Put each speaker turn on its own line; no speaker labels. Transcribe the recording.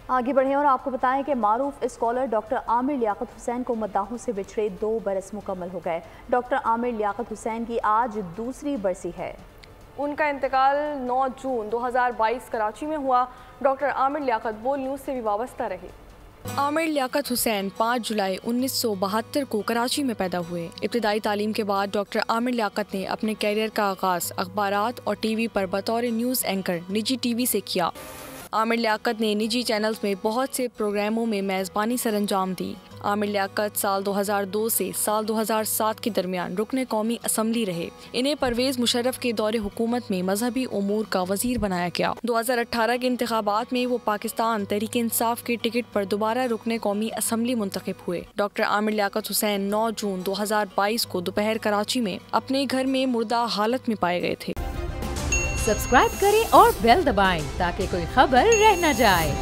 آگے بڑھیں اور آپ کو بتائیں کہ معروف اسکالر ڈاکٹر عامر لیاقت حسین کو مداحوں سے بچھڑے 2 برس مکمل ہو گئے۔ ڈاکٹر عامر لیاقت حسین کی آج دوسری برسی ہے۔
ان کا انتقال 9 جون 2022 کراچی میں ہوا۔ ڈاکٹر عامر لیاقت بول نیوز سے بھی وابستہ رہے۔
عامر لیاقت حسین 5 جولائی 1972 کو کراچی میں پیدا ہوئے۔ ابتدائی تعلیم کے بعد ڈاکٹر عامر لیاقت نے اپنے کیریئر کا آغاز اخبارات اور ٹی وی پر بطور نیوز اینکر نجی ٹی وی سے کیا۔ عامر لیاقت نے نجی چینلز میں بہت سے پروگراموں میں میزبانی سر انجام دی۔ عامر لیاقت سال 2002 سے سال 2007 کے درمیان رکن قومی اسمبلی رہے۔ انہیں پرویز مشرف کے دور حکومت میں مذہبی امور کا وزیر بنایا گیا۔ 2018 کے انتخابات میں وہ پاکستان تحریک انصاف کے ٹکٹ پر دوبارہ رکن قومی اسمبلی منتخب ہوئے۔ ڈاکٹر عامر لیاقت حسین 9 جون 2022 کو دوپہر کراچی میں اپنے گھر میں مردہ حالت میں پائے گئے تھے۔
سبسکرائب کریں اور بیل دبائیں تاکہ کوئی خبر رہ نہ جائے۔